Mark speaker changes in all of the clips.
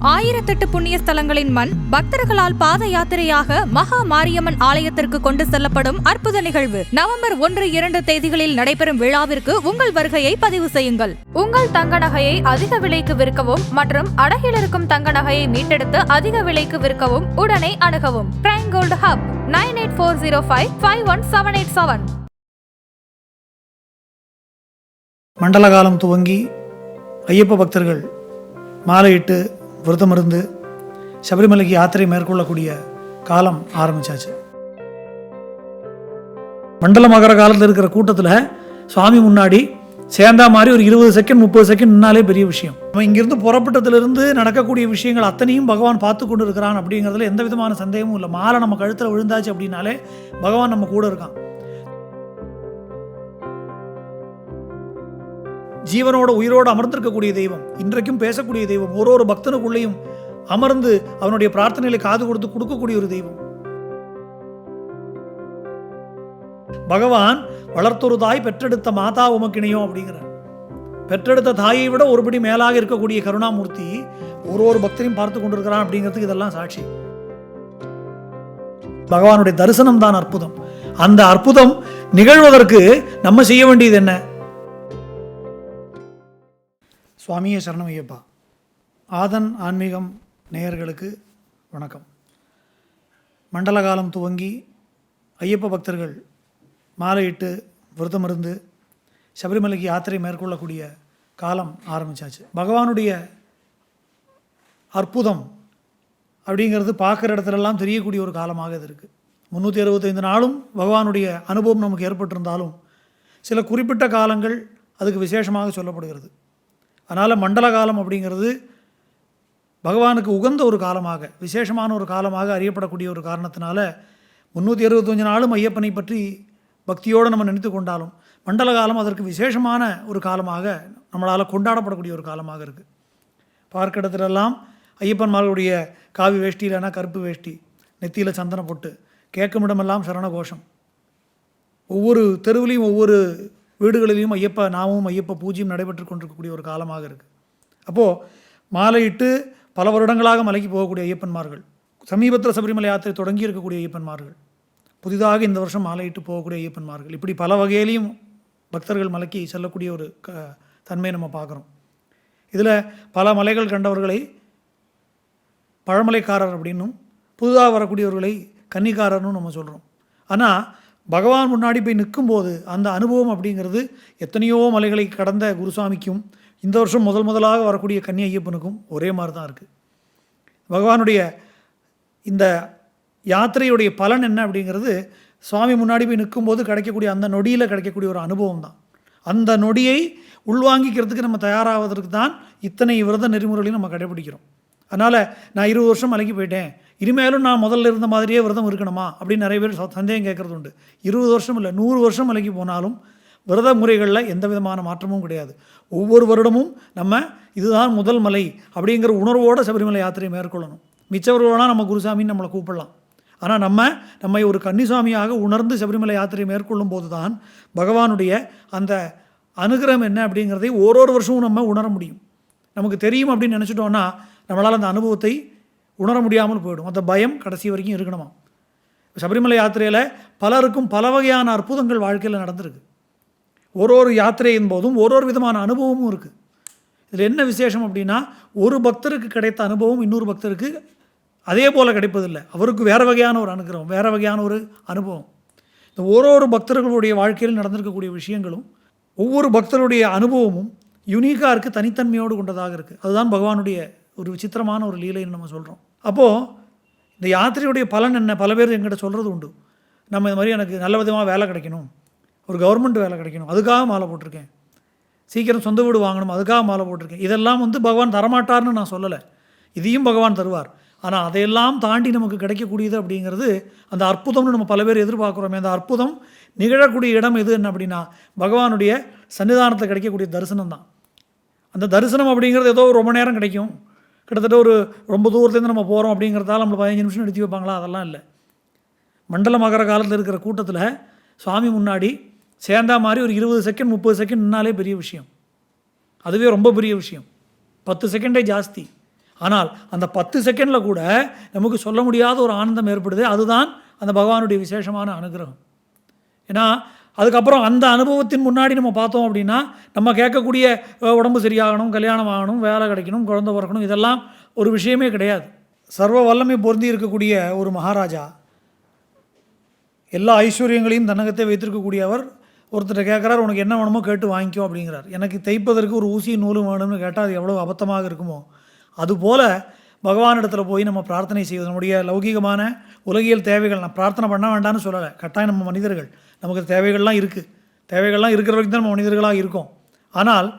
Speaker 1: 1008 புண்ணிய ஸ்தலங்களின் மண் பக்தர்களால் பாத யாத்திரையாக மகா மாரியம்மன் ஆலயத்திற்கு கொண்டு செல்லப்படும் அற்புத நிகழ்வு நவம்பர் 1-2 தேதிகளில் நடைபெறும் விழாவிற்கு உங்கள் வருகையை பதிவு செய்யுங்கள். உங்கள் தங்க நகையை அதிக விலைக்கு விற்கவும் மற்றும் அடகில் இருக்கும் தங்க நகையை மீட்டெடுத்து அதிக விலைக்கு விற்கவும் உடனே அணுகவும். Prime gold hub 9840551787.
Speaker 2: மண்டல காலம் துவங்கி ஐயப்ப பக்தர்கள் மாலையிட்டு விரதமிருந்து சபரிமலைக்கு யாத்திரை மேற்கொள்ளக்கூடிய காலம் ஆரம்பிச்சாச்சு. மண்டல மகர காலத்தில் இருக்கிற கூட்டத்தில் சுவாமி முன்னாடி சேர்ந்தா மாதிரி ஒரு 20 செகண்ட் 30 செகண்ட் நின்னாலே பெரிய விஷயம். நம்ம இங்கிருந்து புறப்பட்டத்திலிருந்து நடக்கக்கூடிய விஷயங்கள் அத்தனையும் பகவான் பார்த்து கொண்டு இருக்கிறான் அப்படிங்கிறதுல எந்த விதமான சந்தேகமும் இல்லை. மாலை நம்ம கழுத்தில் விழுந்தாச்சு அப்படின்னாலே பகவான் நம்ம கூட இருக்கான். ஜீவனோட உயிரோடு அமர்ந்திருக்கக்கூடிய தெய்வம், இன்றைக்கும் பேசக்கூடிய தெய்வம், ஒரு பக்தனுக்குள்ளேயும் அமர்ந்து அவனுடைய பிரார்த்தனைகளை காது கொடுத்து கொடுக்கக்கூடிய ஒரு தெய்வம். பகவான் வளர்த்தொரு தாய் பெற்றெடுத்த மாதா உமக்கிணையும் அப்படிங்கிறார். பெற்றெடுத்த தாயை விட ஒருபடி மேலாக இருக்கக்கூடிய கருணாமூர்த்தி ஒரு பக்தரையும் பார்த்து கொண்டிருக்கிறான் அப்படிங்கிறதுக்கு இதெல்லாம் சாட்சி. பகவானுடைய தரிசனம் தான் அற்புதம். அந்த அற்புதம் நிகழ்வதற்கு நம்ம செய்ய வேண்டியது என்ன? சுவாமியே சரணம் ஐயப்பா. ஆதன் ஆன்மீகம் நேயர்களுக்கு வணக்கம். மண்டல காலம் துவங்கி ஐயப்ப பக்தர்கள் மாலையிட்டு விரதமிருந்து சபரிமலைக்கு யாத்திரை மேற்கொள்ளக்கூடிய காலம் ஆரம்பித்தாச்சு. பகவானுடைய அற்புதம் அப்படிங்கிறது பார்க்குற இடத்துலலாம் தெரியக்கூடிய ஒரு காலமாக இது இருக்குது. 365 நாளும் பகவானுடைய அனுபவம் நமக்கு ஏற்பட்டிருந்தாலும் சில குறிப்பிட்ட காலங்கள் அதுக்கு விசேஷமாக சொல்லப்படுகிறது. அதனால் மண்டல காலம் அப்படிங்கிறது பகவானுக்கு உகந்த ஒரு காலமாக, விசேஷமான ஒரு காலமாக அறியப்படக்கூடிய ஒரு காரணத்தினால 365 நாளும் ஐயப்பனை பற்றி பக்தியோடு நம்ம நினைத்து கொண்டாலும் மண்டல காலம் அதற்கு விசேஷமான ஒரு காலமாக நம்மளால் கொண்டாடப்படக்கூடிய ஒரு காலமாக இருக்குது. பார்க்க இடத்துலெல்லாம் ஐயப்பன்மார்களுடைய காவி வேஷ்டி இல்லைன்னா கருப்பு வேஷ்டி, நெத்தியில் சந்தன போட்டு, கேட்கும் இடமெல்லாம் சரண கோஷம். ஒவ்வொரு தெருவிலையும் ஒவ்வொரு வீடுகளிலையும் ஐயப்ப நாமும் ஐயப்ப பூஜையும் நடைபெற்று கொண்டிருக்கக்கூடிய ஒரு காலமாக இருக்குது. அப்போது மாலையிட்டு பல வருடங்களாக மலைக்கு போகக்கூடிய ஐயப்பன்மார்கள், சமீபத்தில் சபரிமலை யாத்திரை தொடங்கி இருக்கக்கூடிய ஐயப்பன்மார்கள், புதிதாக இந்த வருஷம் மாலையிட்டு போகக்கூடிய ஐயப்பன்மார்கள், இப்படி பல வகையிலையும் பக்தர்கள் மலைக்கு செல்லக்கூடிய ஒரு தன்மையை நம்ம பார்க்குறோம். இதில் பல மலைகள் கண்டவர்களை பழமலைக்காரர் அப்படின்னும் புதிதாக வரக்கூடியவர்களை கன்னிக்காரர்னு நம்ம சொல்கிறோம். ஆனால் பகவான் முன்னாடி போய் நிற்கும்போது அந்த அனுபவம் அப்படிங்கிறது எத்தனையோ மலைகளை கடந்த குருசாமிக்கும் இந்த வருஷம் முதலாக வரக்கூடிய கன்னி ஐயப்பனுக்கும் ஒரே மாதிரி தான் இருக்குது. பகவானுடைய இந்த யாத்திரையுடைய பலன் என்ன அப்படிங்கிறது சுவாமி முன்னாடி போய் நிற்கும்போது கிடைக்கக்கூடிய அந்த நொடியில் கிடைக்கக்கூடிய ஒரு அனுபவம் தான். அந்த நொடியை உள்வாங்கிக்கிறதுக்கு நம்ம தயாராவதற்கு தான் இத்தனை விரத நெறிமுறைகளையும் நம்ம கடைபிடிக்கிறோம். அதனால் நான் 20 வருஷம் மலைக்கு போயிட்டேன், இனிமேலும் நான் முதல்ல இருந்த மாதிரியே விரதம் இருக்கணுமா அப்படின்னு நிறைய பேர் சந்தேகம் கேட்குறது உண்டு. 20 வருஷம் இல்லை, 100 வருஷம் மலைக்கு போனாலும் விரத முறைகளில் எந்த விதமான மாற்றமும் கிடையாது. ஒவ்வொரு வருடமும் நம்ம இதுதான் முதல் மலை அப்படிங்கிற உணர்வோடு சபரிமலை யாத்திரையை மேற்கொள்ளணும். மிச்சவர்களாக நம்ம குருசாமின்னு நம்மளை கூப்பிடலாம். ஆனால் நம்மை ஒரு கன்னிசாமியாக உணர்ந்து சபரிமலை யாத்திரை மேற்கொள்ளும் போது தான் பகவானுடைய அந்த அனுகிரகம் என்ன அப்படிங்கிறதை ஒரு வருஷமும் நம்ம உணர முடியும். நமக்கு தெரியும் அப்படின்னு நினச்சிட்டோன்னா நம்மளால் அந்த அனுபவத்தை உணர முடியாமல் போயிடும். அந்த பயம் கடைசி வரைக்கும் இருக்கணுமா. சபரிமலை யாத்திரையில் பலருக்கும் பல வகையான அற்புதங்கள் வாழ்க்கையில் நடந்திருக்கு. ஒரு யாத்திரையின் போதும் ஒரு விதமான அனுபவமும் இருக்குது. இதில் என்ன விசேஷம் அப்படின்னா, ஒரு பக்தருக்கு கிடைத்த அனுபவம் இன்னொரு பக்தருக்கு அதே போல் கிடைப்பதில்லை. அவருக்கு வேறு வகையான ஒரு அனுகிரகம், வேறு வகையான ஒரு அனுபவம். இந்த ஒரு பக்தர்களுடைய வாழ்க்கையில் நடந்திருக்கக்கூடிய விஷயங்களும் ஒவ்வொரு பக்தருடைய அனுபவமும் யூனிக்காக இருக்குது, தனித்தன்மையோடு கொண்டதாக இருக்குது. அதுதான் பகவானுடைய ஒரு விசித்திரமான ஒரு லீலைன்னு நம்ம சொல்கிறோம். அப்போது இந்த யாத்திரையுடைய பலன் என்ன, பல பேர் எங்கிட்ட சொல்கிறது உண்டு. நம்ம இது மாதிரி எனக்கு நல்ல விதமாக வேலை கிடைக்கணும், ஒரு கவர்மெண்ட் வேலை கிடைக்கணும், அதுக்காக மாலை போட்டிருக்கேன், சீக்கிரம் சொந்த வீடு வாங்கணும், அதுக்காக மாலை போட்டிருக்கேன். இதெல்லாம் பகவான் தரமாட்டார்னு நான் சொல்லலை, இதையும் பகவான் தருவார். ஆனால் அதையெல்லாம் தாண்டி நமக்கு கிடைக்கக்கூடியது அப்படிங்கிறது அந்த அற்புதம்னு நம்ம பல பேர் எதிர்பார்க்குறோமே. அந்த அற்புதம் நிகழக்கூடிய இடம் எது என்ன அப்படின்னா பகவானுடைய சன்னிதானத்தில் கிடைக்கக்கூடிய தரிசனம் தான். அந்த தரிசனம் அப்படிங்கிறது ஏதோ ரொம்ப நேரம் கிடைக்கும், கிட்டத்தட்ட ஒரு ரொம்ப தூரத்துலேருந்து நம்ம போகிறோம் அப்படிங்கிறதால நம்மளை 15 நிமிஷம் நிறுத்தி வைப்பாங்களா? அதெல்லாம் இல்லை. மண்டல மகர காலத்தில் இருக்கிற கூட்டத்தில் சுவாமி முன்னாடி சேர்ந்தா மாதிரி ஒரு 20 செகண்ட் 30 செகண்ட் நின்னாலே பெரிய விஷயம். அதுவே ரொம்ப பெரிய விஷயம். 10 செகண்டே ஜாஸ்தி. ஆனால் அந்த 10 செகண்டில் கூட நமக்கு சொல்ல முடியாத ஒரு ஆனந்தம் ஏற்படுது. அதுதான் அந்த பகவானுடைய விசேஷமான அனுகிரகம். ஏன்னா அதுக்கப்புறம் அந்த அனுபவத்தின் முன்னாடி நம்ம பார்த்தோம் அப்படின்னா, நம்ம கேட்கக்கூடிய உடம்பு சரியாகணும், கல்யாணம் ஆகணும், வேலை கிடைக்கணும், குழந்தை பிறக்கணும், இதெல்லாம் ஒரு விஷயமே கிடையாது. சர்வ வல்லமை பொருந்தி இருக்கக்கூடிய ஒரு மகாராஜா, எல்லா ஐஸ்வர்யங்களையும் தன்னகத்தை வைத்திருக்கக்கூடியவர் ஒருத்தர் கேட்குறார், உனக்கு என்ன வேணுமோ கேட்டு வாங்கிக்கோ அப்படிங்கிறார். எனக்கு தைப்பதற்கு ஒரு ஊசி நூலும் வேணும்னு கேட்டால் அது எவ்வளோ அபத்தமாக இருக்குமோ, அதுபோல் பகவானிடத்தில் போய் நம்ம பிரார்த்தனை செய்வது, நம்முடைய லௌகிகமான உலகியல் தேவைகள், நான் பிரார்த்தனை பண்ண வேண்டாம்னு சொல்லலை. கட்டாயம் நம்ம மனிதர்கள், நமக்கு தேவைகள்லாம் இருக்குது. தேவைகள்லாம் இருக்கிற வரைக்கும் தான் நம்ம மனிதர்களாக இருக்கோம். ஆனால்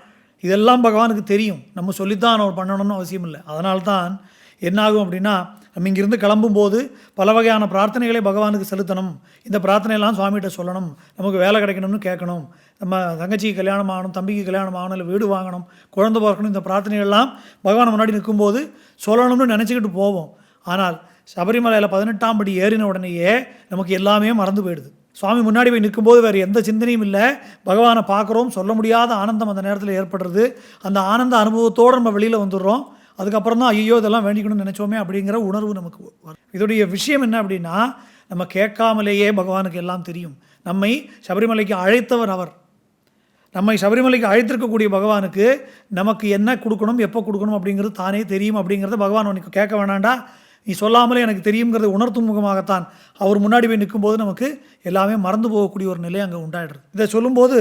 Speaker 2: இதெல்லாம் பகவானுக்கு தெரியும். நம்ம சொல்லித்தான் அவர் பண்ணணும்னு அவசியம் இல்லை. அதனால்தான் என்னாகும் அப்படின்னா, நம்ம இங்கிருந்து கிளம்பும்போது பல வகையான பிரார்த்தனைகளை பகவானுக்கு செலுத்தணும். இந்த பிரார்த்தனையெல்லாம் சுவாமிகிட்ட சொல்லணும். நமக்கு வேலை கிடைக்கணும்னு கேட்கணும், நம்ம தங்கச்சிக்கு கல்யாணம் ஆகணும், தம்பிக்கு கல்யாணம் ஆகணும், இல்லை வீடு வாங்கணும், குழந்தை பிறக்கணும், இந்த பிரார்த்தனைகள்லாம் பகவான் முன்னாடி நிற்கும்போது சொல்லணும்னு நினச்சிக்கிட்டு போவோம். ஆனால் சபரிமலையில் 18ஆம் படி ஏறின உடனேயே நமக்கு எல்லாமே மறந்து போயிடுது. சுவாமி முன்னாடி போய் நிற்கும்போது வேறு எந்த சிந்தனையும் இல்லை. பகவானை பார்க்குறோம், சொல்ல முடியாத ஆனந்தம் அந்த நேரத்தில் ஏற்படுறது. அந்த ஆனந்த அனுபவத்தோடு நம்ம வெளியில் வந்துடுறோம். அதுக்கப்புறம் தான் ஐயோ இதெல்லாம் வேண்டிக்கணும்னு நினச்சோமே அப்படிங்கிற உணர்வு நமக்கு வரும். இதோடைய விஷயம் என்ன அப்படின்னா, நம்ம கேட்காமலேயே பகவானுக்கு எல்லாம் தெரியும். நம்மை சபரிமலைக்கு அழைத்தவர் அவர். நம்மை சபரிமலைக்கு அழைத்திருக்கக்கூடிய பகவானுக்கு நமக்கு என்ன கொடுக்கணும், எப்போ கொடுக்கணும் அப்படிங்கிறது தானே தெரியும். அப்படிங்கிறத பகவான் உனக்கு கேட்க வேணாண்டா, நீ சொல்லாமலே எனக்கு தெரியுங்கிறத உணர்த்தும் முகமாகத்தான் அவர் முன்னாடி போய் நிற்கும்போது நமக்கு எல்லாமே மறந்து போகக்கூடிய ஒரு நிலை அங்கே உண்டாயிடுறது. இதை சொல்லும்போது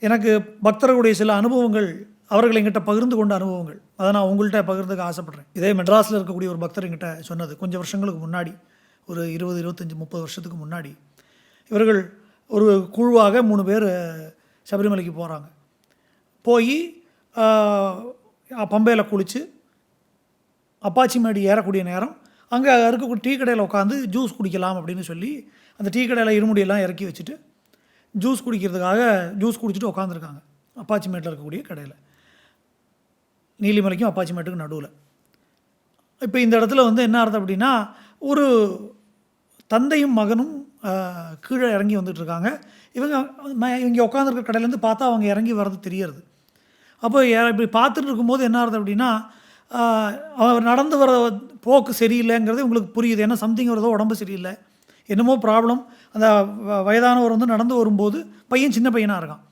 Speaker 2: எனக்கு பக்தர்களுடைய சில அனுபவங்கள், அவர்கள் எங்கிட்ட பகிர்ந்து கொண்ட அனுபவங்கள், அதை நான் உங்கள்கிட்ட பகிர்ந்துக்க ஆசைப்பட்றேன். இதே மெட்ராஸில் இருக்கக்கூடிய ஒரு பக்தர் எங்கிட்ட சொன்னது கொஞ்சம் வருஷங்களுக்கு முன்னாடி, ஒரு 20, 25, 30 வருஷத்துக்கு முன்னாடி. இவர்கள் ஒரு குழுவாக 3 பேர் சபரிமலைக்கு போகிறாங்க. போய் பம்பையில் குளித்து அப்பாச்சி மேடு ஏறக்கூடிய நேரம் அங்கே இருக்கக்கூடிய டீ கடையில் உட்காந்து ஜூஸ் குடிக்கலாம் அப்படின்னு சொல்லி அந்த டீ கடையில் இருமுடியெல்லாம் இறக்கி வச்சுட்டு ஜூஸ் குடிக்கிறதுக்காக ஜூஸ் குடிச்சிட்டு உட்காந்துருக்காங்க அப்பாச்சி மேட்டில் இருக்கக்கூடிய கடையில், நீலிமலைக்கும் அப்பாச்சி மேட்டுக்கும் நடுவில். இப்போ இந்த இடத்துல வந்து என்ன அர்த்தம் அப்படின்னா, ஒரு தந்தையும் மகனும் கீழே இறங்கி வந்துட்டுருக்காங்க. இவங்க உட்காந்துருக்க கடையிலேருந்து பார்த்தா அவங்க இறங்கி வர்றது தெரியறது. அப்போ இப்படி பார்த்துட்டு இருக்கும்போது என்ன அர்த்தம் அப்படின்னா, அவர் நடந்து வர போக்கு சரியில்லைங்கிறது உங்களுக்கு புரியுது. ஏன்னா சம்திங் வருதோ, உடம்பு சரியில்லை, என்னமோ ப்ராப்ளம். அந்த வயதானவர் வந்து நடந்து வரும்போது பையன் சின்ன பையனாக இருக்கான்.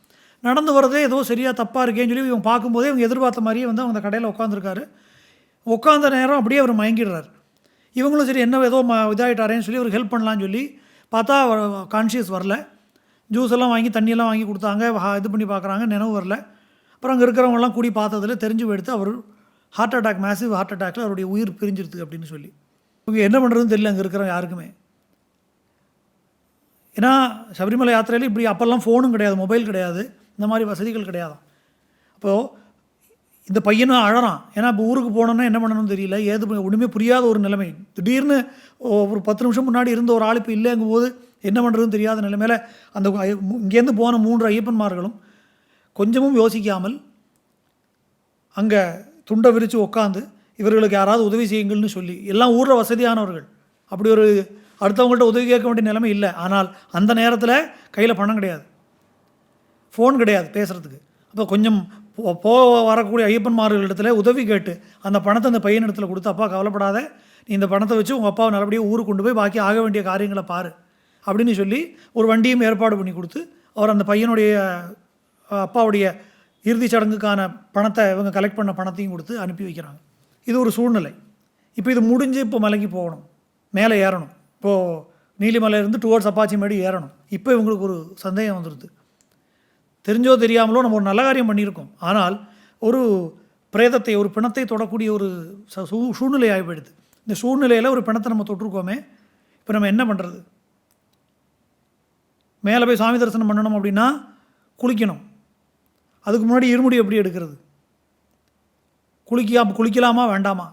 Speaker 2: நடந்து வரதே ஏதோ சரியாக தப்பாக இருக்கேன்னு சொல்லி இவங்க பார்க்கும்போதே இவங்க எதிர்பார்த்த மாதிரியே வந்து அவங்க கடையில் உட்காந்துருக்காரு. உட்காந்த நேரம் அப்படியே அவர் மயங்கிடுறார். இவங்களும் சரி என்ன ஏதோ இதாகிட்டாரேன்னு சொல்லி அவர் ஹெல்ப் பண்ணலான்னு சொல்லி பார்த்தா கான்ஷியஸ் வரல. ஜூஸ் எல்லாம் வாங்கி தண்ணியெல்லாம் வாங்கி கொடுத்தாங்க, இது பண்ணி பார்க்குறாங்க, நினைவு வரல. அப்புறம் அங்கே இருக்கிறவங்கலாம் கூடி பார்த்ததில் தெரிஞ்சு போயிடுத்து அவர் ஹார்ட் அட்டாக், மேசிவ் ஹார்ட் அட்டாக்கில் அவருடைய உயிர் பிரிஞ்சிருது அப்படின்னு சொல்லி. இவங்க என்ன பண்ணுறதுன்னு தெரியல அங்கே இருக்கிற யாருக்குமே. ஏன்னா சபரிமலை யாத்திரையில் இப்படி அப்போல்லாம் ஃபோனும் கிடையாது, மொபைல் கிடையாது, இந்த மாதிரி வசதிகள் கிடையாது. அப்போது இந்த பையனும் அழறான். ஏன்னா இப்போ ஊருக்கு போனோன்னா என்ன பண்ணணும்னு தெரியல, ஒன்றுமே புரியாத ஒரு நிலைமை. திடீர்னு ஒரு 10 நிமிஷம் முன்னாடி இருந்த ஒரு ஆள் இப்போ இல்லைங்கும் போது என்ன பண்ணுறதுன்னு தெரியாத நிலைமையில் அந்த இங்கேருந்து போன 3 ஐயப்பன்மார்களும் கொஞ்சமும் யோசிக்காமல் அங்கே துண்டை விரித்து உட்காந்து இவர்களுக்கு யாராவது உதவி செய்யுங்கள்னு சொல்லி, எல்லாம் ஊரில் வசதியானவர்கள், அப்படி ஒரு அடுத்தவங்கள்ட்ட உதவி கேட்க வேண்டிய நிலைமை இல்லை. ஆனால் அந்த நேரத்தில் கையில் பணம் கிடையாது, ஃபோன் கிடையாது பேசுகிறதுக்கு. அப்போ கொஞ்சம் வரக்கூடிய ஐயப்பன்மார்களிடத்தில் உதவி கேட்டு அந்த பணத்தை அந்த பையனிடத்தில் கொடுத்து, அப்பா கவலைப்படாத, நீ இந்த பணத்தை வச்சு உங்கள் அப்பாவை நல்லபடியாக ஊருக்கு கொண்டு போய் பாக்கி ஆக வேண்டிய காரியங்களை பாரு அப்படின்னு சொல்லி ஒரு வண்டியும் ஏற்பாடு பண்ணி கொடுத்து அவர் அந்த பையனுடைய அப்பாவுடைய இறுதிச் சடங்குக்கான பணத்தை இவங்க கலெக்ட் பண்ண பணத்தையும் கொடுத்து அனுப்பி வைக்கிறாங்க. இது ஒரு சூழ்நிலை. இப்போ இது முடிஞ்சு இப்போ மலைக்கு போகணும், மேலே ஏறணும். இப்போது நீலிமலையிலேருந்து டுவர்ட்ஸ் அப்பாச்சி மேடு ஏறணும். இப்போ இவங்களுக்கு ஒரு சந்தேகம் வந்துடுது. தெரிஞ்சோ தெரியாமலோ நம்ம ஒரு நல்ல காரியம் பண்ணியிருக்கோம், ஆனால் ஒரு பிரேதத்தை, ஒரு பிணத்தை தொடக்கூடிய ஒரு சூழ்நிலை ஆகிப்படுது. இந்த சூழ்நிலையில் ஒரு பிணத்தை நம்ம தொட்டிருக்கோமே, இப்போ நம்ம என்ன பண்ணுறது? மேலே போய் சாமி தரிசனம் பண்ணணும் அப்படின்னா குளிக்கணும். அதுக்கு முன்னாடி இருமுடி எப்படி எடுக்கிறது? குளிக்கலாமா வேண்டாமா?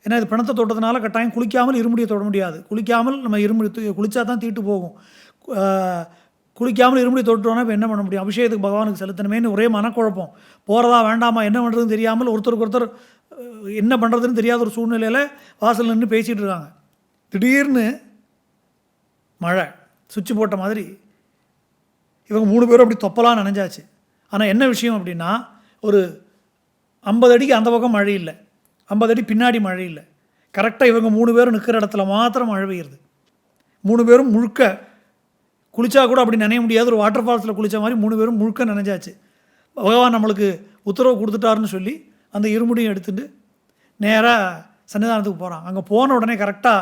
Speaker 2: ஏன்னா இது பிணத்தை தொட்டதுனால கட்டாயம் குளிக்காமல் இருமுடியை தொட முடியாது. குளிக்காமல் நம்ம இருமுடி குளித்தா தான் தீட்டு போகும். குளிக்காமல் இருமுடி தொட்டுட்டோன்னா இப்போ என்ன பண்ண முடியும்? அபிஷேகத்துக்கு பகவானுக்கு செலுத்தணுமேனு ஒரே மனக்குழப்பம். போகிறதா வேண்டாமா, என்ன பண்ணுறதுன்னு தெரியாமல் ஒருத்தருக்கு ஒருத்தர் என்ன பண்ணுறதுன்னு தெரியாத ஒரு சூழ்நிலையில் வாசல் நின்று பேசிகிட்டு இருக்காங்க. திடீர்னு மழை சுவிட்ச் போட்ட மாதிரி இவங்க 3 பேரும் அப்படி தொப்பலாம் நனைஞ்சாச்சு. ஆனால் என்ன விஷயம் அப்படின்னா, ஒரு 50 அடிக்கு அந்த பக்கம் மழை இல்லை, 50 அடி பின்னாடி மழை இல்லை. கரெக்டாக இவங்க 3 பேரும் நிற்கிற இடத்துல மாத்திரம் மழை பெய்யுது. 3 பேரும் முழுக்க குளிச்சா கூட அப்படி நனைய முடியாது. ஒரு வாட்டர் ஃபால்ஸில் குளித்த மாதிரி 3 பேரும் முழுக்க நனைஞ்சாச்சு. பகவான் நம்மளுக்கு உத்தரவு கொடுத்துட்டாருன்னு சொல்லி அந்த இருமுடியும் எடுத்துட்டு நேராக சன்னிதானத்துக்கு போகிறான். அங்கே போன உடனே கரெக்டாக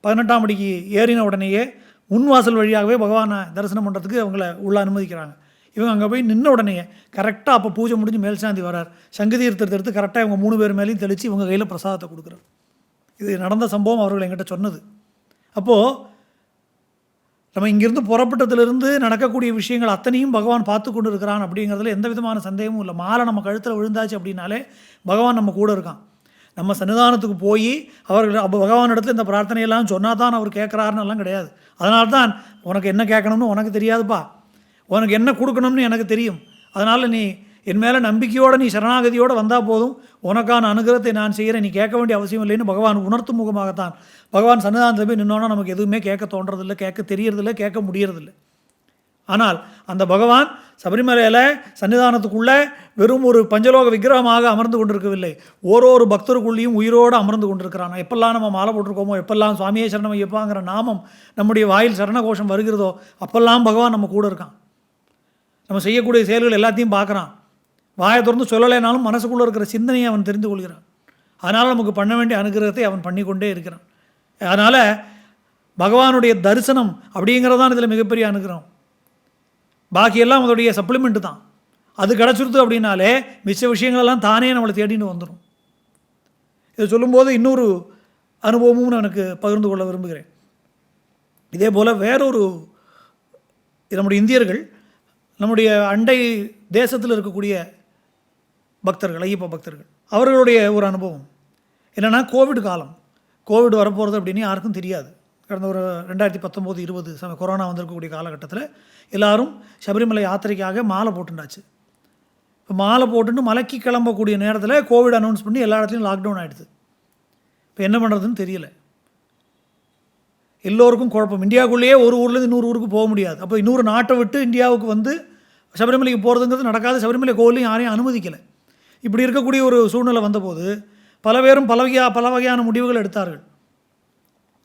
Speaker 2: 18ஆம் படிக்கு ஏறின உடனேயே முன்வாசல் வழியாகவே பகவானை தரிசனம் பண்ணுறதுக்கு அவங்கள உள்ள அனுமதிக்கிறாங்க. இவங்க அங்கே போய் நின்ன உடனேயே கரெக்டாக அப்போ பூஜை முடிஞ்சு மேல்சாந்தி வரார். சங்கு தீர்த்தத்தை எடுத்து கரெக்டாக இவங்க 3 பேர் மேலேயும் தெளித்து இவங்க கையில் பிரசாதத்தை கொடுக்குறாரு. இது நடந்த சம்பவம் அவர்கள் என்கிட்ட சொன்னது. அப்போது நம்ம இங்கேருந்து புறப்பட்டதுலேருந்து நடக்கக்கூடிய விஷயங்கள் அத்தனையும் பகவான் பார்த்து கொண்டு இருக்கிறான் அப்படிங்கிறதுல எந்த விதமான சந்தேகமும் இல்லை. மாலை நம்ம கழுத்தில் விழுந்தாச்சு அப்படின்னாலே பகவான் நம்ம கூட இருக்கான். நம்ம சன்னிதானத்துக்கு போய் அவர்கள் அப்போ பகவான் இடத்துல இந்த பிரார்த்தனையெல்லாம் சொன்னால் தான் அவர் கேட்குறாருன்னு எல்லாம் கிடையாது. அதனால தான் உனக்கு என்ன கேட்கணும்னு உனக்கு தெரியாதுப்பா, உனக்கு என்ன கொடுக்கணும்னு எனக்கு தெரியும். அதனால் நீ என் மேலே நம்பிக்கையோடு நீ சரணாகதியோடு வந்தால் போதும், உனக்கான அனுகிரகத்தை நான் செய்கிறேன், நீ கேட்க வேண்டிய அவசியம் இல்லைன்னு பகவான் உணர்த்தும் முகமாகத்தான். பகவான் சன்னிதானத்தில் போய் நின்னோன்னா நமக்கு எதுவுமே கேட்க தோன்றதில்லை, கேட்க தெரியறதில்லை, கேட்க முடியறதில்லை. ஆனால் அந்த பகவான் சபரிமலையில் சன்னிதானத்துக்குள்ளே வெறும் ஒரு பஞ்சலோக விக்கிரகமாக அமர்ந்து கொண்டிருக்கவில்லை, ஓரொரு பக்தருக்குள்ளேயும் உயிரோடு அமர்ந்து கொண்டிருக்கிறான். எப்பெல்லாம் நம்ம மாலை போட்டிருக்கோமோ, எப்பெல்லாம் சுவாமியே சரணம் ஐயப்பாங்கிற நாமம் நம்முடைய வாயில் சரணகோஷம் வருகிறதோ அப்பெல்லாம் பகவான் நம்ம கூட இருக்கான். நம்ம செய்யக்கூடிய செயல்கள் எல்லாத்தையும் பார்க்குறான். வாயை திறந்து சொல்லலைனாலும் மனசுக்குள்ளே இருக்கிற சிந்தனையை அவன் தெரிந்து கொள்கிறான். அதனால் நமக்கு பண்ண வேண்டிய அனுகிரகத்தை அவன் பண்ணிக்கொண்டே இருக்கிறான். அதனால் பகவானுடைய தரிசனம் அப்படிங்கிறதான் இதில் மிகப்பெரிய அனுகிரகம். பாக்கியெல்லாம் அதோடைய சப்ளிமெண்ட்டு தான். அது கிடச்சிருது அப்படின்னாலே மிச்ச விஷயங்களெல்லாம் தானே நம்மளை தேடின்னு வந்துடும். இதை சொல்லும்போது இன்னொரு அனுபவமும் நான் எனக்கு பகிர்ந்து கொள்ள விரும்புகிறேன். இதே போல் வேறொரு நம்முடைய இந்தியர்கள் நம்முடைய அண்டை தேசத்தில் இருக்கக்கூடிய பக்தர்கள், ஐயப்ப பக்தர்கள், அவர்களுடைய ஒரு அனுபவம் என்னென்னா, கோவிட் காலம், கோவிட் வரப்போகிறது அப்படின்னு யாருக்கும் தெரியாது. கடந்த ஒரு 2019-20 கொரோனா வந்திருக்கக்கூடிய காலகட்டத்தில் எல்லோரும் சபரிமலை யாத்திரைக்காக மாலை போட்டுண்டாச்சு. இப்போ மாலை போட்டுட்டு மலைக்கு கிளம்பக்கூடிய நேரத்தில் கோவிட் அனௌன்ஸ் பண்ணி எல்லா இடத்துலையும் லாக்டவுன் ஆகிடுது. இப்போ என்ன பண்ணுறதுன்னு தெரியல. எல்லோருக்கும் குழப்பம். இந்தியாவுக்குள்ளேயே ஒரு ஊர்லேருந்து இன்னொரு ஊருக்கு போக முடியாது. அப்போ இன்னொரு நாட்டை விட்டு இந்தியாவுக்கு வந்து சபரிமலைக்கு போகிறதுங்கிறது நடக்காது. சபரிமலை கோவிலையும் யாரையும் அனுமதிக்கலை. இப்படி இருக்கக்கூடிய ஒரு சூழ்நிலை வந்தபோது பல பேரும் பல வகையான முடிவுகள் எடுத்தார்கள்.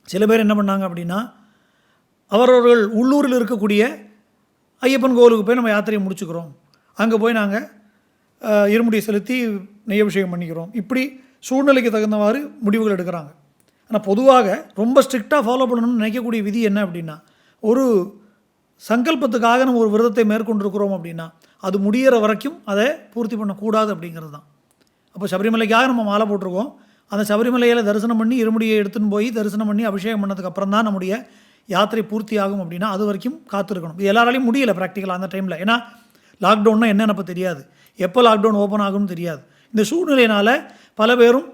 Speaker 2: சில பேர் என்ன பண்ணாங்க அப்படின்னா, அவரவர்கள் உள்ளூரில் இருக்கக்கூடிய ஐயப்பன் கோவிலுக்கு போய் நம்ம யாத்திரையை முடிச்சுக்கிறோம், அங்கே போய் நாங்கள் இருமுடி செலுத்தி நெய்யபிஷேகம் பண்ணிக்கிறோம், இப்படி சூழ்நிலைக்கு தகுந்தவாறு முடிவுகள் எடுக்கிறாங்க. ஆனால் பொதுவாக ரொம்ப ஸ்ட்ரிக்டாக ஃபாலோ பண்ணணும்னு நினைக்கக்கூடிய விதி என்ன அப்படின்னா, ஒரு சங்கல்பத்துக்காக நம்ம ஒரு விரதத்தை மேற்கொண்டிருக்கிறோம் அப்படின்னா அது முடிகிற வரைக்கும் அதை பூர்த்தி பண்ணக்கூடாது அப்படிங்கிறது தான். அப்போ சபரிமலைக்காக நம்ம மாலை போட்டிருக்கோம், அந்த சபரிமலையில் தரிசனம் பண்ணி இருமுடியை எடுத்துன்னு போய் தரிசனம் பண்ணி அபிஷேகம் பண்ணதுக்கப்புறம் தான் நம்முடைய யாத்திரை பூர்த்தி ஆகும் அப்படின்னா அது வரைக்கும் காத்திருக்கணும். இது எல்லாராலையும் முடியலை ப்ராக்டிக்கலாக அந்த டைமில். ஏன்னா லாக்டவுன்னா என்னென்ன இப்போ தெரியாது, எப்போ லாக்டவுன் ஓப்பன் ஆகும்னு தெரியாது. இந்த சூழ்நிலையினால் பல பேரும்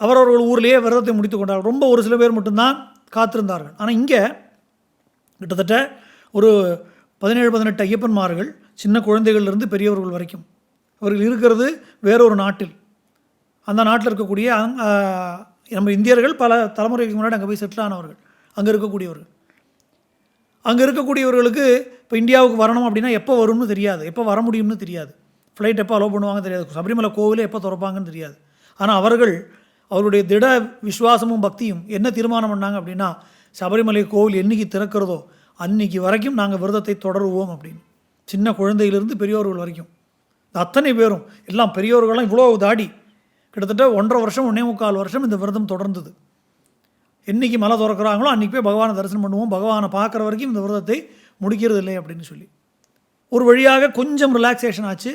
Speaker 2: அவரவர்கள் ஊர்லேயே விரதத்தை முடித்து கொண்டார்கள். ரொம்ப ஒரு சில பேர் மட்டும்தான் காத்திருந்தார்கள். ஆனால் இங்கே கிட்டத்தட்ட ஒரு 17-18 ஐயப்பன்மார்கள், சின்ன குழந்தைகள்லேருந்து பெரியவர்கள் வரைக்கும், அவர்கள் இருக்கிறது வேறொரு நாட்டில். அந்த நாட்டில் இருக்கக்கூடிய நம்ம இந்தியர்கள் பல தலைமுறைக்கு முன்னாடி அங்கே போய் செட்டில் ஆனவர்கள், அங்கே இருக்கக்கூடியவர்கள். அங்கே இருக்கக்கூடியவர்களுக்கு இப்போ இந்தியாவுக்கு வரணும் அப்படின்னா எப்போ வரும்னு தெரியாது, எப்போ வர முடியும்னு தெரியாது, ஃப்ளைட் எப்போ அலோவ் பண்ணுவாங்கன்னு தெரியாது, சபரிமலை கோவிலே எப்போ திறப்பாங்கன்னு தெரியாது. ஆனால் அவர்கள் அவருடைய திட விசுவாசமும் பக்தியும் என்ன தீர்மானம் பண்ணாங்க அப்படின்னா, சபரிமலை கோவில் என்றைக்கு திறக்கிறதோ அன்றைக்கி வரைக்கும் நாங்கள் விரதத்தை தொடருவோம் அப்படின்னு. சின்ன குழந்தையிலிருந்து பெரியோர்கள் வரைக்கும் அத்தனை பேரும், எல்லாம் பெரியோர்கள்லாம் இவ்வளோ தாடி, கிட்டத்தட்ட 1.5 வருஷம் 1.25 வருஷம் இந்த விரதம் தொடர்ந்தது. என்றைக்கு மலை திறக்கிறாங்களோ அன்றைக்கி போய் பகவானை தரிசனம் பண்ணுவோம், பகவானை பார்க்குற வரைக்கும் இந்த விரதத்தை முடிக்கிறது இல்லை அப்படின்னு சொல்லி ஒரு வழியாக கொஞ்சம் ரிலாக்ஸேஷன் ஆச்சு.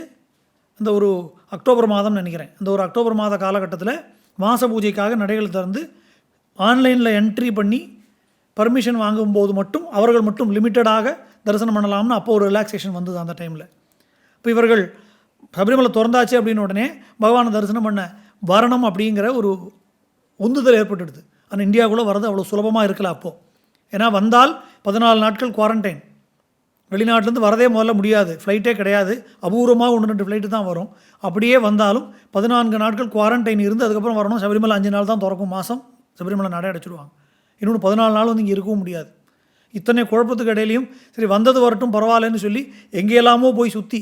Speaker 2: இந்த ஒரு அக்டோபர் மாதம் நினைக்கிறேன், இந்த ஒரு அக்டோபர் மாத காலகட்டத்தில் மாச பூஜைக்காக நடைகள் திறந்து ஆன்லைனில் என்ட்ரி பண்ணி பர்மிஷன் வாங்கும்போது மட்டும் அவர்கள் மட்டும் லிமிட்டடாக தரிசனம் பண்ணலாம்னு அப்போ ஒரு ரிலாக்ஸேஷன் வந்தது அந்த டைமில். இப்போ இவர்கள் சபரிமலை திறந்தாச்சு அப்படின்னு உடனே பகவானை தரிசனம் பண்ண வரணும் அப்படிங்கிற ஒரு உந்துதல் ஏற்பட்டுடுது. ஆனால் இந்தியாவுக்குள்ளே வரது அவ்வளோ சுலபமாக இருக்கல அப்போது. ஏன்னா வந்தால் 14 நாட்கள் குவாரண்டைன், வெளிநாட்டிலேருந்து வரதே முதல்ல முடியாது, ஃப்ளைட்டே கிடையாது, அபூர்வமாக 1-2 ஃப்ளைட்டு தான் வரும். அப்படியே வந்தாலும் 14 நாட்கள் குவாரண்டைன் இருந்து அதுக்கப்புறம் வரணும். சபரிமலை 5 நாள் தான் திறக்கும் மாதம், சபரிமலை நடை அடைச்சிடுவாங்க. இன்னொன்று 14 நாள் வந்து இங்கே இருக்கவும் முடியாது. இத்தனை குழப்பத்துக்கு இடையிலையும் சரி வந்தது வரட்டும் பரவாயில்லன்னு சொல்லி எங்கேயெல்லாமோ போய் சுற்றி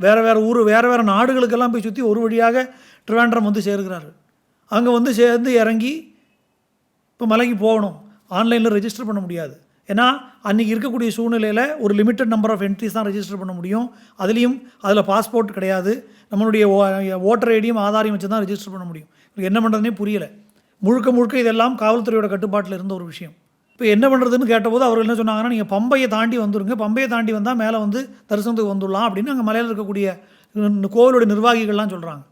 Speaker 2: வேறு ஊர் வேறு நாடுகளுக்கெல்லாம் போய் சுற்றி ஒரு வழியாக ட்ரிவாண்ட்ரம் வந்து சேர்கிறார்கள். அங்கே வந்து சேர்ந்து இறங்கி இப்போ மலைக்கு போகணும், ஆன்லைனில் ரெஜிஸ்டர் பண்ண முடியாது. ஏன்னா அன்றைக்கி இருக்கக்கூடிய சூழ்நிலையில் ஒரு லிமிட்டட் நம்பர் ஆஃப் என்ட்ரிஸ் தான் ரெஜிஸ்டர் பண்ண முடியும். அதுலேயும் அதில் பாஸ்போர்ட் கிடையாது, நம்மளுடைய ஓட்டர் ஐடியும் ஆதாரையும் வச்சு தான் ரெஜிஸ்டர் பண்ண முடியும். என்ன பண்ணுறதுனே புரியலை. முழுக்க இதெல்லாம் காவல்துறையோட கட்டுப்பாட்டில் இருந்த ஒரு விஷயம். இப்போ என்ன பண்ணுறதுன்னு கேட்டபோது அவர்கள் என்ன சொன்னாங்கன்னா, நீங்கள் பம்பையை தாண்டி வந்துடுங்க, பம்பையை தாண்டி வந்தால் மேலே வந்து தரிசனத்துக்கு வந்துடலாம் அப்படின்னு அங்கே மலையில் இருக்கக்கூடிய கோவிலுடைய நிர்வாகிகள்லாம் சொல்கிறாங்க.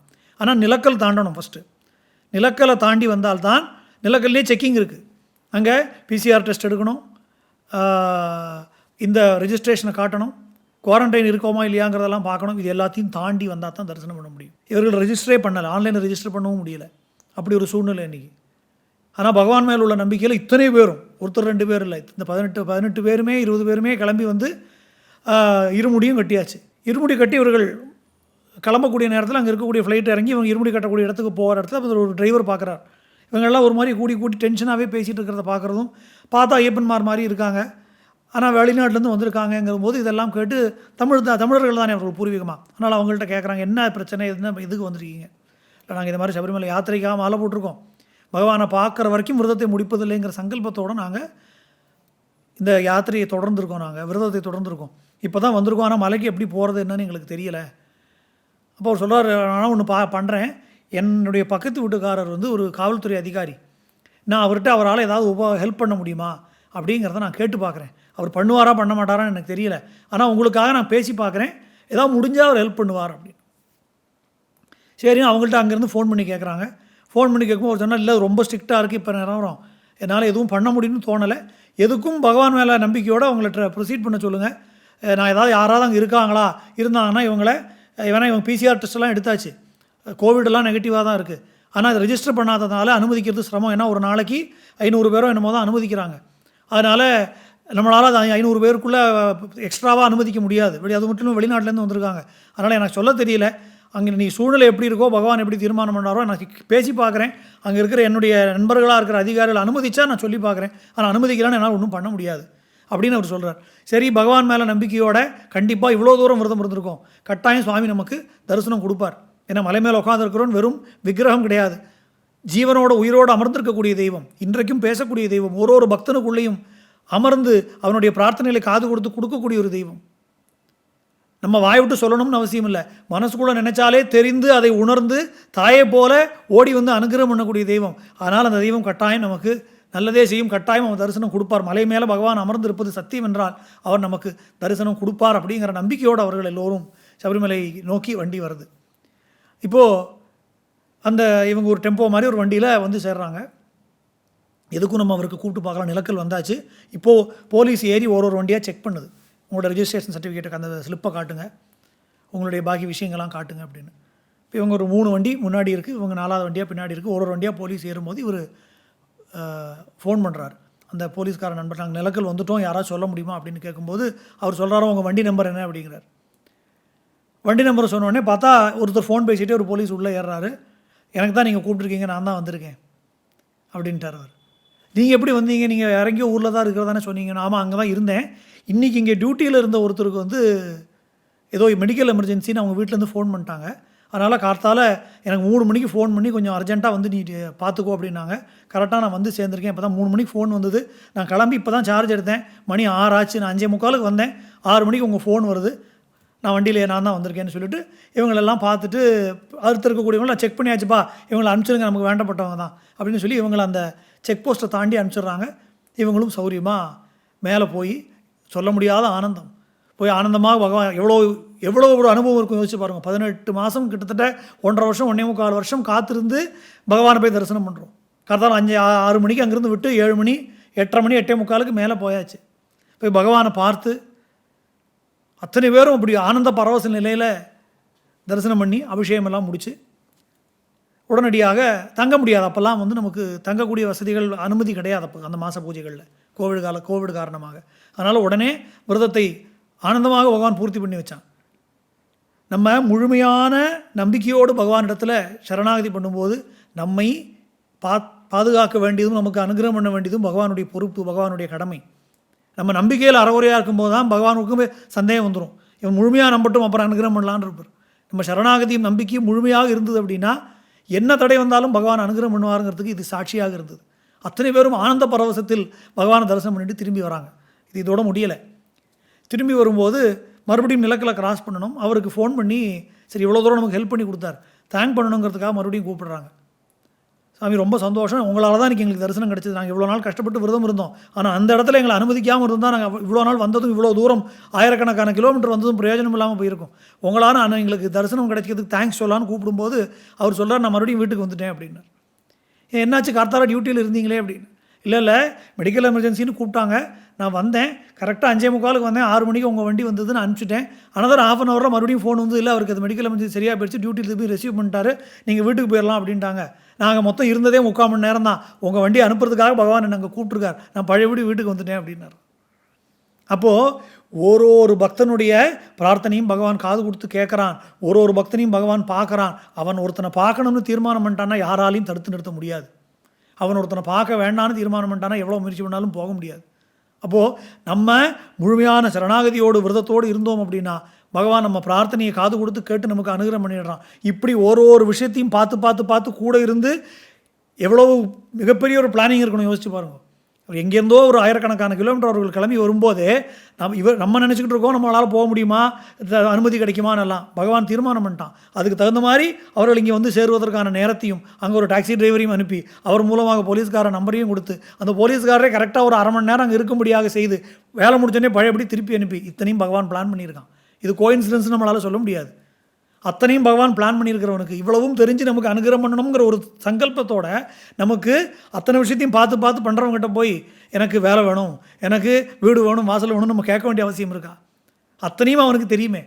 Speaker 2: ஆனால் நிலக்கல் தாண்டணும் ஃபஸ்ட்டு. நிலக்கலை தாண்டி வந்தால்தான், நிலக்கல்லே செக்கிங் இருக்குது, அங்கே பிசிஆர் டெஸ்ட் எடுக்கணும், இந்த ரெஜிஸ்ட்ரேஷனை காட்டணும், குவாரண்டைன் இருக்கோமா இல்லையாங்கிறதெல்லாம் பார்க்கணும். இது எல்லாத்தையும் தாண்டி வந்தால் தான் தரிசனம் பண்ண முடியும். இவர்கள் ரெஜிஸ்டரே பண்ணலை, ஆன்லைனில் ரெஜிஸ்டர் பண்ணவும் முடியலை. அப்படி ஒரு சூழ்நிலை இன்றைக்கி. ஆனால் பகவான் மேல் உள்ள நம்பிக்கையில் இத்தனை பேரும், ஒருத்தர் 2 பேர் இல்லை, இந்த 18 பேருமே 20 பேருமே கிளம்பி வந்து இருமுடியும் கட்டியாச்சு. இருமுடி கட்டி இவர்கள் கிளம்பக்கூடிய நேரத்தில் அங்கே இருக்கக்கூடிய ஃப்ளைட் இறங்கி இவங்க இருமுடி கட்டக்கூடிய இடத்துக்கு போகிற இடத்துல ஒரு டிரைவர் பார்க்குறார். இவங்கெல்லாம் ஒரு மாதிரி கூட்டி டென்ஷனாகவே பேசிகிட்டு இருக்கிறத பார்க்குறதும், பார்த்தா ஐயப்பன்மார் மாதிரி இருக்காங்க, ஆனால் வெளிநாட்டிலேருந்து வந்திருக்காங்கங்கிற போது இதெல்லாம் கேட்டு தமிழர்கள் தானே அவர்கள் பூர்வீகமாக. அதனால் அவங்கள்ட்ட கேட்குறாங்க, என்ன பிரச்சனை, என்ன இதுக்கு வந்திருக்கீங்க? இல்லை, நாங்கள் இந்த மாதிரி சபரிமலை யாத்திரைக்காக மாலை போட்டிருக்கோம், பகவானை பார்க்குற வரைக்கும் விரதத்தை முடிப்பதில்லைங்கிற சங்கல்பத்தோடு நாங்கள் இந்த யாத்திரையை தொடர்ந்துருக்கோம், நாங்கள் விரதத்தை தொடர்ந்துருக்கோம், இப்போ தான் வந்திருக்கோம், ஆனால் மலைக்கு எப்படி போகிறது என்னன்னு எங்களுக்கு தெரியலை. அப்போ அவர் சொல்கிறார், நான் ஒன்று பண்ணுறேன், என்னுடைய பக்கத்து வீட்டுக்காரர் வந்து ஒரு காவல்துறை அதிகாரி, நான் அவர்கிட்ட அவரால் ஏதாவது ஹெல்ப் பண்ண முடியுமா அப்படிங்கிறத நான் கேட்டு பார்க்குறேன். அவர் பண்ணுவாரா பண்ண மாட்டாரான்னு எனக்கு தெரியல, ஆனால் உங்களுக்காக நான் பேசி பார்க்குறேன், ஏதாவது முடிஞ்சால் அவர் ஹெல்ப் பண்ணுவார் அப்படின்னு. சரி, அவங்கள்ட்ட அங்கேருந்து ஃபோன் பண்ணி கேட்குறாங்க. ஃபோன் பண்ணி கேட்கும்போது அவர் சொன்னால், இல்லை ரொம்ப ஸ்ட்ரிக்டாக இருக்குது, இப்போ நேரம் என்னால் எதுவும் பண்ண முடியும்னு தோணலை, எதுக்கும் பகவான் மேலே நம்பிக்கையோடு அவங்கள்ட்ட ப்ரொசீட் பண்ண சொல்லுங்கள், நான் யாராவது அங்கே இருந்தாங்கன்னா இவங்க பிசிஆர் டெஸ்ட்டெல்லாம் எடுத்தாச்சு, கோவிடெல்லாம் நெகட்டிவாக தான் இருக்குது, ஆனால் அதை ரெஜிஸ்டர் பண்ணாததுனால அனுமதிக்கிறது சிரமம். ஏன்னா ஒரு நாளைக்கு 500 பேரோ என்னமோ தான் அனுமதிக்கிறாங்க. அதனால் நம்மளால் அது 500 பேருக்குள்ளே எக்ஸ்ட்ராவாக அனுமதிக்க முடியாது. அது மட்டும் வெளிநாட்டிலேருந்து வந்திருக்காங்க. அதனால் எனக்கு சொல்ல தெரியல, அங்கே நீ சூழ்நிலை எப்படி இருக்கோ, பகவான் எப்படி தீர்மானம் பண்ணாரோ, நான் பேசி பார்க்குறேன், அங்கே இருக்கிற என்னுடைய நண்பர்களாக இருக்கிற அதிகாரிகள் அனுமதிச்சா நான் சொல்லி பார்க்குறேன், ஆனால் அனுமதிக்கலான்னு என்னால் ஒன்றும் பண்ண முடியாது அப்படின்னு அவர் சொல்கிறார். சரி, பகவான் மேலே நம்பிக்கையோட கண்டிப்பாக இவ்வளோ தூரம் விரதம் இருந்திருக்கோம், கட்டாயம் சுவாமி நமக்கு தரிசனம் கொடுப்பார். ஏன்னா மலை மேலே உட்காந்துருக்கிறோன்னு வெறும் விக்கிரகம் கிடையாது, ஜீவனோட உயிரோடு அமர்ந்திருக்கக்கூடிய தெய்வம், இன்றைக்கும் பேசக்கூடிய தெய்வம், ஒரு பக்தனுக்குள்ளேயும் அமர்ந்து அவனுடைய பிரார்த்தனைகளை காது கொடுக்கக்கூடிய ஒரு தெய்வம். நம்ம வாய் விட்டு சொல்லணும்னு அவசியம் இல்லை, மனசுக்குள்ளே நினைச்சாலே தெரிந்து அதை உணர்ந்து தாயை போல ஓடி வந்து அனுகிரகம் பண்ணக்கூடிய தெய்வம். அதனால் அந்த தெய்வம் கட்டாயம் நமக்கு நல்லதே செய்யும், கட்டாயம் அவன் தரிசனம் கொடுப்பார். மலை மேலே பகவான் அமர்ந்திருப்பது சத்தியம் என்றால் அவர் நமக்கு தரிசனம் கொடுப்பார் அப்படிங்கிற நம்பிக்கையோடு அவர்கள் எல்லோரும் சபரிமலை நோக்கி வண்டி வருது. இப்போது இவங்க ஒரு டெம்போ மாதிரி ஒரு வண்டியில் வந்து சேர்றாங்க. எதுக்கும் நம்ம அவருக்கு கூப்பிட்டு பார்க்கலாம், நிலக்கல் வந்தாச்சு. இப்போது போலீஸ் ஏறி ஒரு வண்டியாக செக் பண்ணுது, உங்களோட ரெஜிஸ்ட்ரேஷன் சர்டிஃபிகேட்டுக்கு அந்த ஸ்லிப்பை காட்டுங்க, உங்களுடைய பாக்கி விஷயங்கள்லாம் காட்டுங்க அப்படின்னு. இப்போ இவங்க ஒரு 3 வண்டி முன்னாடி இருக்குது, இவங்க 4வது வண்டியாக பின்னாடி இருக்குது. ஒரு வண்டியாக போலீஸ் ஏறும்போது இவர் ஃபோன் பண்ணுறாரு அந்த போலீஸ்கார நண்பர், நாங்கள் நிலக்கல் வந்துவிட்டோம், யாராவது சொல்ல முடியுமா அப்படின்னு கேட்கும்போது அவர் சொல்கிறாரோ, உங்கள் வண்டி நம்பர் என்ன அப்படிங்கிறார். வண்டி நம்பர் சொன்னோடனே பார்த்தா ஒருத்தர் ஃபோன் பேசிகிட்டே ஒரு போலீஸ் உள்ளே ஏறுறாரு. எனக்கு தான் நீங்கள் கூப்பிட்ருக்கீங்க, நான் தான் வந்திருக்கேன் அப்படின்ட்டார் அவர். நீங்கள் எப்படி வந்தீங்க, நீங்கள் இறங்கிய ஊரில் தான் இருக்கிறதானே சொன்னீங்க. ஆமாம், அங்கே தான் இருந்தேன், இன்றைக்கி இங்கே டியூட்டியில் இருந்த ஒருத்தருக்கு வந்து ஏதோ மெடிக்கல் எமர்ஜென்சின்னு அவங்க வீட்டிலேருந்து ஃபோன் பண்ணிட்டாங்க. அதனால் கார்த்தால் எனக்கு 3 மணிக்கு ஃபோன் பண்ணி கொஞ்சம் அர்ஜென்ட்டாக வந்து நீ பார்த்துக்கோ அப்படின்னாங்க. கரெக்டாக நான் வந்து சேர்ந்துருக்கேன். இப்போ தான் 3 மணிக்கு ஃபோன் வந்தது, நான் கிளம்பி இப்போ தான் சார்ஜ் எடுத்தேன், மணி 6 ஆச்சு, நான் 5:45 வந்தேன், 6 மணிக்கு உங்கள் ஃபோன் வருது, நான் வண்டியில் நான் தான் வந்திருக்கேன்னு சொல்லிட்டு இவங்களெல்லாம் பார்த்துட்டு அடுத்து இருக்கக்கூடியவங்கள செக் பண்ணியாச்சுப்பா, இவங்களை அனுப்பிச்சிடுங்க, நமக்கு வேண்டப்பட்டவங்க தான் அப்படின்னு சொல்லி இவங்களை அந்த செக் போஸ்ட்டை தாண்டி அனுப்பிச்சிடுறாங்க. இவங்களும் சௌரியமாக மேலே போய் சொல்ல முடியாத ஆனந்தம், போய் ஆனந்தமாக பகவான் எவ்வளோ ஒரு அனுபவம் இருக்கும் யோசிச்சு பாருங்கள். 18 மாதம் கிட்டத்தட்ட 1.5 வருஷம் 1.25 வருஷம் காத்திருந்து பகவானை போய் தரிசனம் பண்ணுறோம். கரெக்டாக 5-6 மணிக்கு அங்கேருந்து விட்டு 7 மணி 8:30 மணி 8:45 மேலே போயாச்சு. போய் பகவானை பார்த்து அத்தனை பேரும் அப்படி ஆனந்த பரவச நிலையில் தரிசனம் பண்ணி அபிஷேகமெல்லாம் முடித்து உடனடியாக தங்க முடியாது. அப்போல்லாம் வந்து நமக்கு தங்கக்கூடிய வசதிகள் அனுமதி கிடையாது அப்போ அந்த மாத பூஜைகளில், கோவிட் காரணமாக. அதனால் உடனே விரதத்தை ஆனந்தமாக பகவான் பூர்த்தி பண்ணி வச்சான். நம்ம முழுமையான நம்பிக்கையோடு பகவானிடத்தில் சரணாகதி பண்ணும்போது நம்மை பாதுகாக்க வேண்டியதும் நமக்கு அனுகிரகம் பண்ண வேண்டியதும் பகவானுடைய பொறுப்பு, பகவானுடைய கடமை. நம்ம நம்பிக்கையில் அறகுறையாக இருக்கும்போது தான் பகவானுக்குமே சந்தேகம் வந்துடும், இவன் முழுமையாக நம்பட்டும் அப்புறம் அனுகிரகம் பண்ணலான்னு இருப்பார். நம்ம சரணாகதியும் நம்பிக்கையும் முழுமையாக இருந்தது அப்படின்னா என்ன தடை வந்தாலும் பகவான் அனுகிரகம் பண்ணுவாருங்கிறதுக்கு இது சாட்சியாக இருந்தது. அத்தனை பேரும் ஆனந்த பரவசத்தில் பகவானை தரிசனம் பண்ணிட்டு திரும்பி வராங்க. இது இதோட முடியலை. திரும்பி வரும்போது மறுபடியும் நிலக்கலை கிராஸ் பண்ணணும். அவருக்கு ஃபோன் பண்ணி சரி இவ்வளோ தூரம் நமக்கு ஹெல்ப் பண்ணி கொடுத்தார், தேங்க் பண்ணணுங்கிறதுக்காக மறுபடியும் கூப்பிடுறாங்க. சாமி ரொம்ப சந்தோஷம், உங்களால் தான் இன்றைக்கி எங்களுக்கு தரிசனம் கிடச்சிது. நாங்கள் இவ்வளோ நாள் கஷ்டப்பட்டு விரதம் இருந்தோம், ஆனால் அந்த இடத்துல எங்களை அனுமதிக்காமல் இருந்தால் நாங்கள் இவ்வளோ நாள் வந்ததும் இவ்வளோ தூரம் ஆயிரக்கணக்கான கிலோமீட்டர் வந்ததும் பிரயோஜனம் இல்லாமல் போயிருக்கும். உங்களால் ஆனால் எங்களுக்கு தரிசனம் கிடைக்கிறதுக்கு தேங்க்ஸ் சொல்லலான்னு கூப்பிடும்போது அவர் சொல்கிறார், நான் மறுபடியும் வீட்டுக்கு வந்துட்டேன் அப்படின்னார். என்னாச்சு, கார்த்தால டியூட்டியில் இருந்தீங்களே அப்படின்னு. இல்லை மெடிக்கல் எமர்ஜென்சின்னு கூப்பிட்டாங்க, நான் வந்தேன், கரெக்டாக 5:45 வந்தேன், 6 மணிக்கு உங்கள் வண்டி வந்தது, நான் அனுப்பிச்சிட்டேன். அனதர் ½ அன் ஹவரில் மறுபடியும் ஃபோன் வந்து இல்லை அவருக்கு அது மெடிக்கல் எமர்ஜென்சி சரியாக போயிடுச்சு, டியூட்டியில் போய் ரிசீவ் பண்ணிட்டாரு, நீங்கள் வீட்டுக்கு போயிடலாம் அப்படின்ட்டாங்க. நாங்கள் மொத்தம் இருந்ததே 3/4 மணி நேரம் தான், உங்கள் வண்டி அனுப்புறதுக்காக பகவான் என்னை அங்கே கூப்பிட்ருக்கார், நான் பழையபடி வீட்டுக்கு வந்துட்டேன் அப்படின்னார். அப்போது ஒரு பக்தனுடைய பிரார்த்தனையும் பகவான் காது கொடுத்து கேட்குறான், ஒரு பக்தனையும் பகவான் பார்க்குறான். அவன் ஒருத்தனை பார்க்கணும்னு தீர்மானம் பண்ணிட்டான்னா யாராலையும் தடுத்து நிறுத்த முடியாது. அவன் ஒருத்தனை பார்க்க வேண்டான்னு தீர்மானம் பண்ணிட்டானா எவ்வளோ முயற்சி பண்ணாலும் போக முடியாது. அப்போது நம்ம முழுமையான சரணாகதியோடு விரதத்தோடு இருந்தோம் அப்படின்னா பகவான் நம்ம பிரார்த்தனையை காது கொடுத்து கேட்டு நமக்கு அனுகிரகம் பண்ணிடுறான். இப்படி ஒரு விஷயத்தையும் பார்த்து கூட இருந்து எவ்வளவு மிகப்பெரிய ஒரு பிளானிங் இருக்கணும் யோசிச்சு பாருங்கள். எங்கேருந்தோ ஒரு ஆயிரக்கணக்கான கிலோமீட்டர் அவர்கள் கிளம்பி வரும்போதே நம்ம நினச்சிக்கிட்டு இருக்கோம் நம்மளால் போக முடியுமா, அனுமதி கிடைக்குமான்னெல்லாம் பகவான் தீர்மானம் பண்ணிட்டான். அதுக்கு தகுந்த மாதிரி அவர்கள் இங்கே வந்து சேருவதற்கான நேரத்தையும் அங்கே ஒரு டாக்ஸி டிரைவரையும் அனுப்பி அவர் மூலமாக போலீஸ்கார நம்பரையும் கொடுத்து அந்த போலீஸ்காரரே கரெக்டாக ஒரு 1/2 மணி நேரம் அங்கே இருக்கும்படியாக செய்து வேலை முடிச்சோடனே பழையபடி திருப்பி அனுப்பி இத்தனையும் பகவான் பிளான் பண்ணியிருக்கான். இது கோயின்சிடன்ஸ் நம்மளால் சொல்ல முடியாது. அத்தனையும் பகவான் பிளான் பண்ணியிருக்கிறவனுக்கு இவ்வளவும் தெரிஞ்சு நமக்கு அனுகிரகம் பண்ணணுங்கிற ஒரு சங்கல்பத்தோட நமக்கு அத்தனை விஷயத்தையும் பார்த்து பண்ணுறவங்ககிட்ட போய் எனக்கு வேலை வேணும், எனக்கு வீடு வேணும், வாசல் வேணும்னு நம்ம கேட்க வேண்டிய அவசியம் இருக்கா? அத்தனையும் அவனுக்கு தெரியுமே.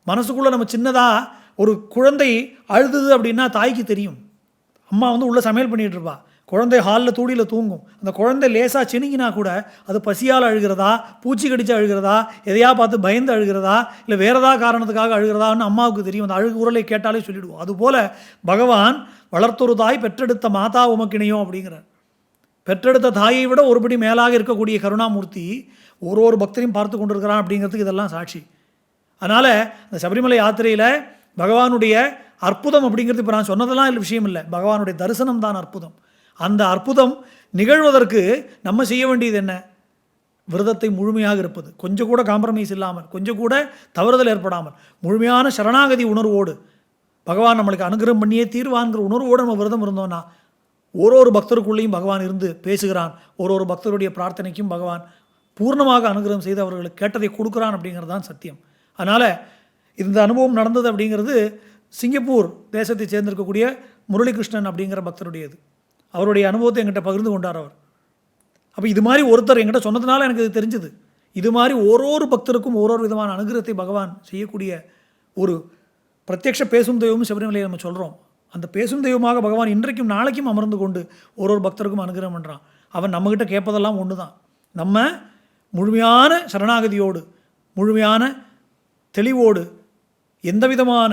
Speaker 2: மனசுக்குள்ளே நம்ம சின்னதாக ஒரு குழந்தை அழுதுது அப்படின்னா தாய்க்கு தெரியும். அம்மா வந்து உள்ளே சமையல் பண்ணிகிட்டு இருப்பா, குழந்தை ஹாலில் தூடியில் தூங்கும். அந்த குழந்தை லேசாக சினிங்கினா கூட அது பசியால் அழுகிறதா, பூச்சி கடிச்சு அழுகிறதா, எதையா பார்த்து பயந்து அழுகிறதா, இல்லை வேறு ஏதாவது காரணத்துக்காக அழுகிறதான்னு அம்மாவுக்கு தெரியும். அந்த அழுகு உரலை கேட்டாலே சொல்லிவிடுவோம். அதுபோல் பகவான் வளர்த்தொரு தாய் பெற்றெடுத்த மாதா உமக்கிணையும் அப்படிங்கிறார். பெற்றெடுத்த தாயை விட ஒருபடி மேலாக இருக்கக்கூடிய கருணாமூர்த்தி ஒரு பக்தரையும் பார்த்து கொண்டு இருக்கிறான் அப்படிங்கிறதுக்கு இதெல்லாம் சாட்சி. அதனால் இந்த சபரிமலை யாத்திரையில் பகவானுடைய அற்புதம் அப்படிங்கிறது இப்போ நான் சொன்னதெல்லாம் இல்லை விஷயம் இல்லை, பகவானுடைய தரிசனம் தான் அற்புதம். அந்த அற்புதம் நிகழ்வதற்கு நம்ம செய்ய வேண்டியது என்ன? விரதத்தை முழுமையாக இருப்பது, கொஞ்சம் கூட காம்ப்ரமைஸ் இல்லாமல், கொஞ்சம் கூட தவறுதல் ஏற்படாமல், முழுமையான சரணாகதி உணர்வோடு பகவான் நம்மளுக்கு அனுகிரகம் பண்ணியே தீர்வான்கிற உணர்வோடு நம்ம விரதம் இருந்தோம்னா ஒரு பக்தருக்குள்ளேயும் பகவான் இருந்து பேசுகிறான். ஒரு பக்தருடைய பிரார்த்தனைக்கும் பகவான் பூர்ணமாக அனுகிரகம் செய்து அவர்களுக்கு கேட்டதை கொடுக்குறான் அப்படிங்கிறது தான் சத்தியம். அதனால் இந்த அனுபவம் நடந்தது அப்படிங்கிறது சிங்கப்பூர் தேசத்தை சேர்ந்திருக்கக்கூடிய முரளிகிருஷ்ணன் அப்படிங்கிற பக்தருடையது. அவருடைய அனுபவத்தை என்கிட்ட பகிர்ந்து கொண்டார் அவர். அப்போ இது மாதிரி ஒருத்தர் என்கிட்ட சொன்னதுனால எனக்கு இது தெரிஞ்சது. இது மாதிரி ஒரு பக்தருக்கும் ஒரு விதமான அனுகிரகத்தை பகவான் செய்யக்கூடிய ஒரு பிரத்யக்ஷ பேசும் தெய்வமும் சபரிமலையை நம்ம சொல்கிறோம். அந்த பேசும் தெய்வமாக பகவான் இன்றைக்கும் நாளைக்கும் அமர்ந்து கொண்டு ஒரு பக்தருக்கும் அனுகிரகம் பண்ணுறான். அவன் நம்மக்கிட்ட கேட்பதெல்லாம் ஒன்று தான், நம்ம முழுமையான சரணாகதியோடு முழுமையான தெளிவோடு எந்த விதமான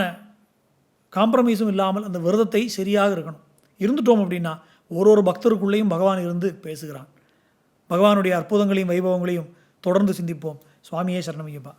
Speaker 2: காம்ப்ரமைஸும் இல்லாமல் அந்த விரதத்தை சரியாக இருக்கணும். இருந்துட்டோம் அப்படின்னா ஒரு பக்தருக்குள்ளேயும் பகவான் இருந்து பேசுகிறான். பகவானுடைய அற்புதங்களையும் வைபவங்களையும் தொடர்ந்து சிந்திப்போம். சுவாமியே சரணமையப்பா.